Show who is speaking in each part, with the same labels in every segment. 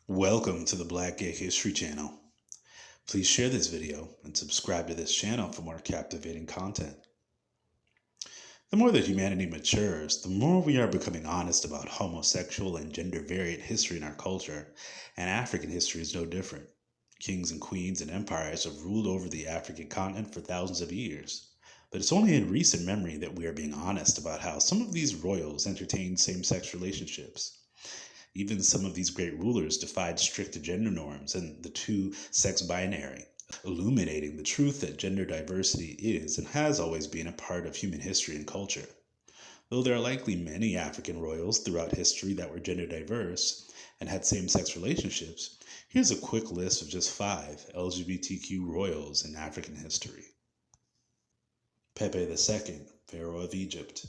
Speaker 1: Welcome to the Black Gay History channel. Please share this video and subscribe to this channel for more captivating content. The more that humanity matures, the more we are becoming honest about homosexual and gender variant history in our culture, and African history is no different. Kings and queens and empires have ruled over the African continent for thousands of years. But it's only in recent memory that we are being honest about how some of these royals entertained same-sex relationships. Even some of these great rulers defied strict gender norms and the two-sex binary, illuminating the truth that gender diversity is and has always been a part of human history and culture. Though there are likely many African royals throughout history that were gender diverse and had same-sex relationships, here's a quick list of just 5 LGBTQ royals in African history. Pepe II, Pharaoh of Egypt.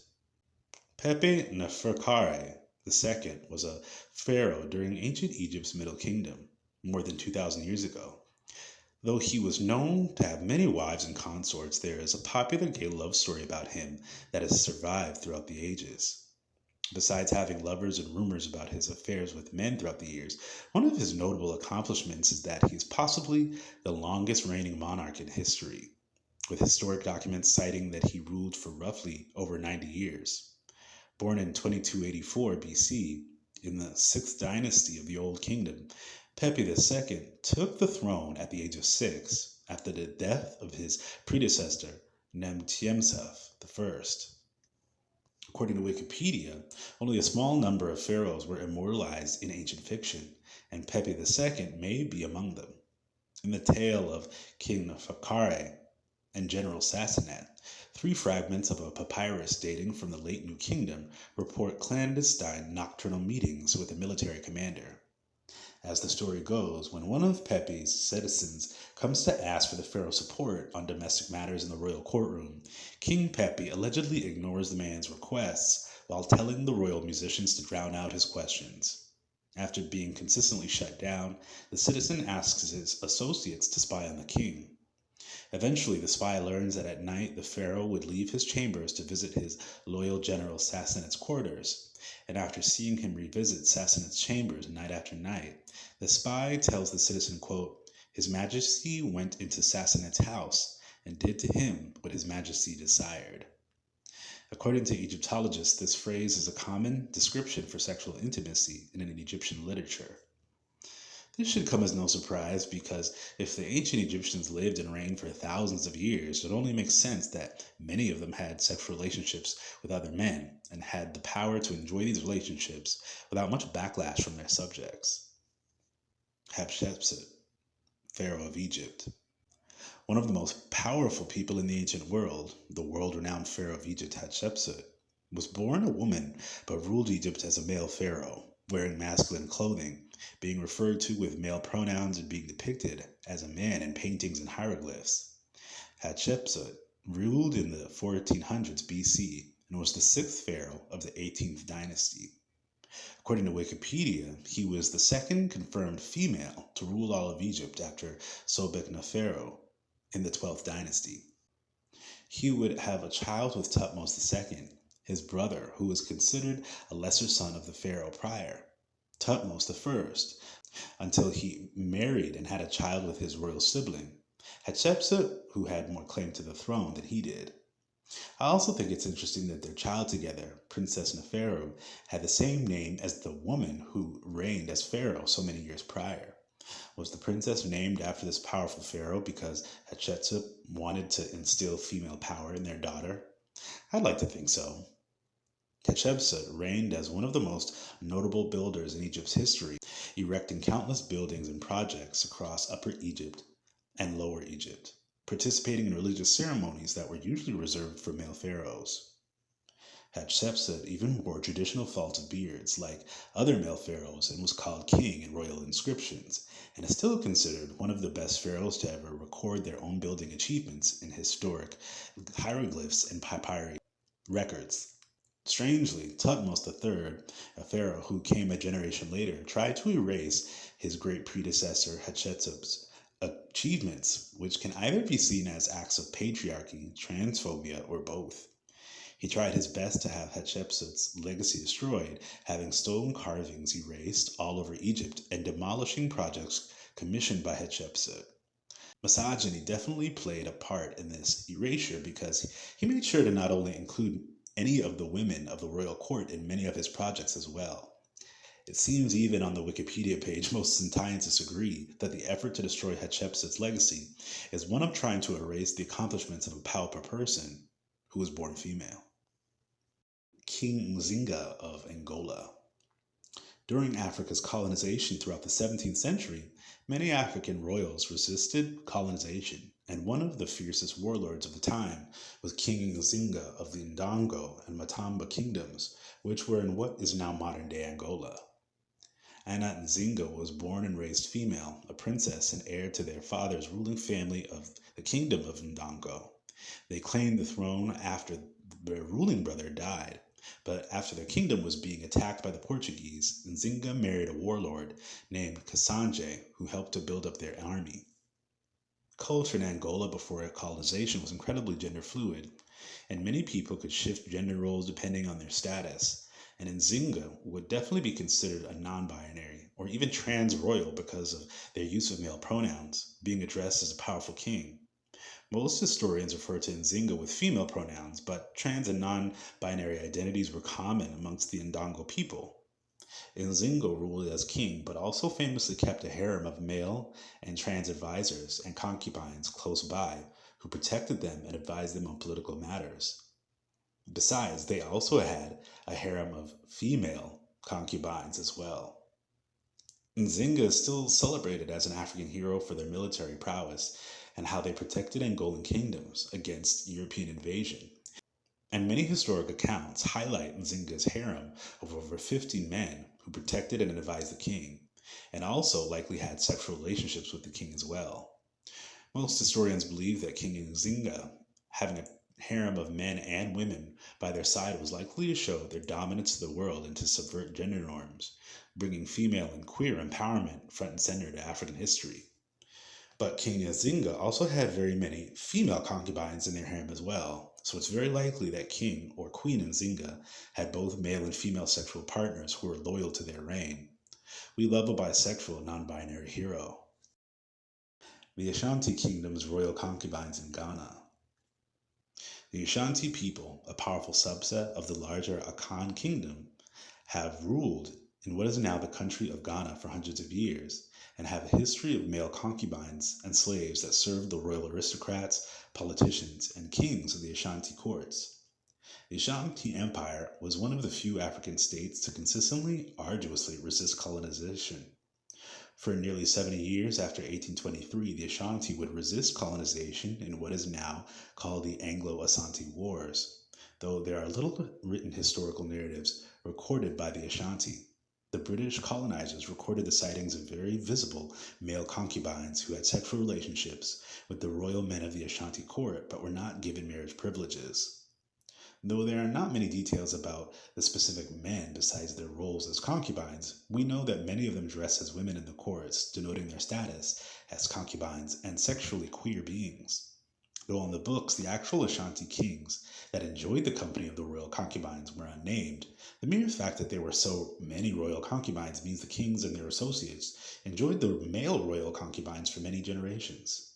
Speaker 1: Pepe Neferkare II was a pharaoh during ancient Egypt's Middle Kingdom, more than 2,000 years ago. Though he was known to have many wives and consorts, there is a popular gay love story about him that has survived throughout the ages. Besides having lovers and rumors about his affairs with men throughout the years, one of his notable accomplishments is that he is possibly the longest reigning monarch in history, with historic documents citing that he ruled for roughly over 90 years. Born in 2284 BC, in the 6th dynasty of the Old Kingdom, Pepe II took the throne at the age of 6 after the death of his predecessor, Nemtiemsef I. According to Wikipedia, only a small number of pharaohs were immortalized in ancient fiction, and Pepe II may be among them. In the tale of King Neferkare and General Sassanett, 3 fragments of a papyrus dating from the late New Kingdom report clandestine nocturnal meetings with a military commander. As the story goes, when one of Pepe's citizens comes to ask for the pharaoh's support on domestic matters in the royal courtroom, King Pepe allegedly ignores the man's requests while telling the royal musicians to drown out his questions. After being consistently shut down, the citizen asks his associates to spy on the king. Eventually, the spy learns that at night the pharaoh would leave his chambers to visit his loyal general Sassanet's quarters, and after seeing him revisit Sassanet's chambers night after night, the spy tells the citizen, quote, "His Majesty went into Sassanet's house and did to him what His Majesty desired." According to Egyptologists, this phrase is a common description for sexual intimacy in an Egyptian literature. This should come as no surprise because if the ancient Egyptians lived and reigned for thousands of years, it only makes sense that many of them had sexual relationships with other men and had the power to enjoy these relationships without much backlash from their subjects. Hatshepsut, Pharaoh of Egypt. One of the most powerful people in the ancient world, the world-renowned Pharaoh of Egypt, Hatshepsut, was born a woman but ruled Egypt as a male pharaoh, wearing masculine clothing, being referred to with male pronouns and being depicted as a man in paintings and hieroglyphs. Hatshepsut ruled in the 1400s BC and was the 6th pharaoh of the 18th dynasty. According to Wikipedia, he was the 2nd confirmed female to rule all of Egypt after Sobekneferu in the 12th dynasty. He would have a child with Thutmose II, his brother, who was considered a lesser son of the pharaoh prior, Thutmose I, until he married and had a child with his royal sibling, Hatshepsut, who had more claim to the throne than he did. I also think it's interesting that their child together, Princess Neferu, had the same name as the woman who reigned as pharaoh so many years prior. Was the princess named after this powerful pharaoh because Hatshepsut wanted to instill female power in their daughter? I'd like to think so. Hatshepsut reigned as one of the most notable builders in Egypt's history, erecting countless buildings and projects across Upper Egypt and Lower Egypt, participating in religious ceremonies that were usually reserved for male pharaohs. Hatshepsut even wore traditional false beards like other male pharaohs and was called king in royal inscriptions, and is still considered one of the best pharaohs to ever record their own building achievements in historic hieroglyphs and papyri records. Strangely, Thutmose III, a pharaoh who came a generation later, tried to erase his great predecessor Hatshepsut's achievements, which can either be seen as acts of patriarchy, transphobia, or both. He tried his best to have Hatshepsut's legacy destroyed, having stone carvings erased all over Egypt and demolishing projects commissioned by Hatshepsut. Misogyny definitely played a part in this erasure because he made sure to not only include any of the women of the royal court in many of his projects as well. It seems even on the Wikipedia page, most scientists agree that the effort to destroy Hatshepsut's legacy is one of trying to erase the accomplishments of a powerful person who was born female. King Enzinga of Angola. During Africa's colonization throughout the 17th century, many African royals resisted colonization, and one of the fiercest warlords of the time was King Enzinga of the Ndongo and Matamba kingdoms, which were in what is now modern-day Angola. Anna Enzinga was born and raised female, a princess and heir to their father's ruling family of the kingdom of Ndongo. They claimed the throne after their ruling brother died, but after their kingdom was being attacked by the Portuguese, Nzinga married a warlord named Kasanje, who helped to build up their army. Culture in Angola before colonization was incredibly gender fluid, and many people could shift gender roles depending on their status. And Nzinga would definitely be considered a non-binary or even trans-royal because of their use of male pronouns, being addressed as a powerful king. Most historians refer to Enzinga with female pronouns, but trans and non-binary identities were common amongst the Ndongo people. Enzinga ruled as king, but also famously kept a harem of male and trans advisors and concubines close by, who protected them and advised them on political matters. Besides, they also had a harem of female concubines as well. Enzinga is still celebrated as an African hero for their military prowess and how they protected Angolan kingdoms against European invasion. And many historic accounts highlight Nzinga's harem of over 50 men who protected and advised the king, and also likely had sexual relationships with the king as well. Most historians believe that King Nzinga, having a harem of men and women by their side, was likely to show their dominance to the world and to subvert gender norms, bringing female and queer empowerment front and center to African history. But King Enzinga also had very many female concubines in their harem as well, so it's very likely that King or Queen Enzinga had both male and female sexual partners who were loyal to their reign. We love a bisexual, non-binary hero. The Ashanti Kingdom's royal concubines in Ghana. The Ashanti people, a powerful subset of the larger Akan Kingdom, have ruled in what is now the country of Ghana for hundreds of years, and have a history of male concubines and slaves that served the royal aristocrats, politicians, and kings of the Ashanti courts. The Ashanti Empire was one of the few African states to consistently, arduously resist colonization. For nearly 70 years after 1823, the Ashanti would resist colonization in what is now called the Anglo-Ashanti Wars, though there are little written historical narratives recorded by the Ashanti. The British colonizers recorded the sightings of very visible male concubines who had sexual relationships with the royal men of the Ashanti court but were not given marriage privileges. Though there are not many details about the specific men besides their roles as concubines, we know that many of them dress as women in the courts, denoting their status as concubines and sexually queer beings. Though on the books the actual Ashanti kings that enjoyed the company of the royal concubines were unnamed, the mere fact that there were so many royal concubines means the kings and their associates enjoyed the male royal concubines for many generations.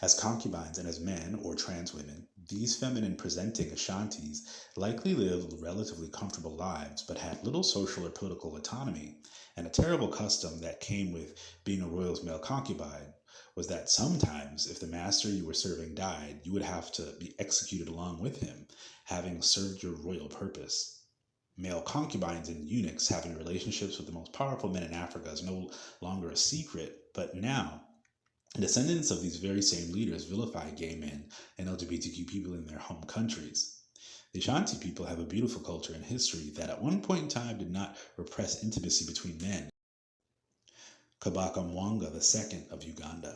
Speaker 1: As concubines and as men or trans women, these feminine presenting Ashantis likely lived relatively comfortable lives but had little social or political autonomy, and a terrible custom that came with being a royal's male concubine was that sometimes, if the master you were serving died, you would have to be executed along with him, having served your royal purpose. Male concubines and eunuchs having relationships with the most powerful men in Africa is no longer a secret, but now, descendants of these very same leaders vilify gay men and LGBTQ people in their home countries. The Ashanti people have a beautiful culture and history that at one point in time did not repress intimacy between men. Kabaka Monga II of Uganda.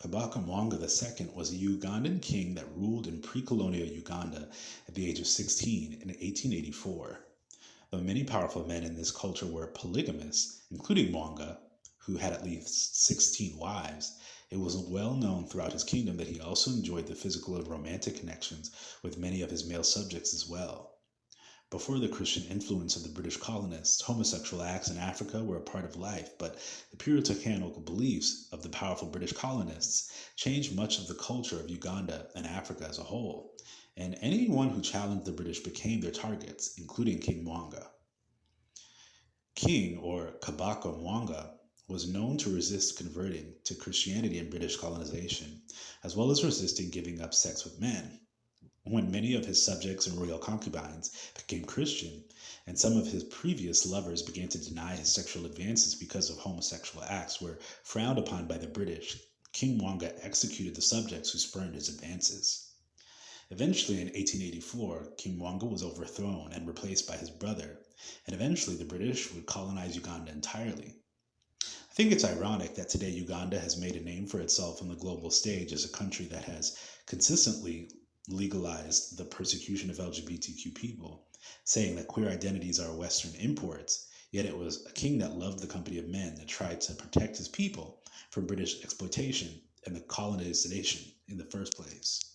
Speaker 1: Kabaka Monga II was a Ugandan king that ruled in pre-colonial Uganda at the age of 16 in 1884. Though many powerful men in this culture were polygamous, including Monga, who had at least 16 wives, it was well known throughout his kingdom that he also enjoyed the physical and romantic connections with many of his male subjects as well. Before the Christian influence of the British colonists, homosexual acts in Africa were a part of life, but the puritanical beliefs of the powerful British colonists changed much of the culture of Uganda and Africa as a whole, and anyone who challenged the British became their targets, including King Mwanga. King, or Kabaka Monga, was known to resist converting to Christianity in British colonization, as well as resisting giving up sex with men. When many of his subjects and royal concubines became Christian, and some of his previous lovers began to deny his sexual advances because of homosexual acts were frowned upon by the British, King Mwanga executed the subjects who spurned his advances. Eventually, in 1884, King Mwanga was overthrown and replaced by his brother, and eventually the British would colonize Uganda entirely. I think it's ironic that today Uganda has made a name for itself on the global stage as a country that has consistently legalized the persecution of LGBTQ people, saying that queer identities are Western imports, yet it was a king that loved the company of men that tried to protect his people from British exploitation and the colonization in the first place.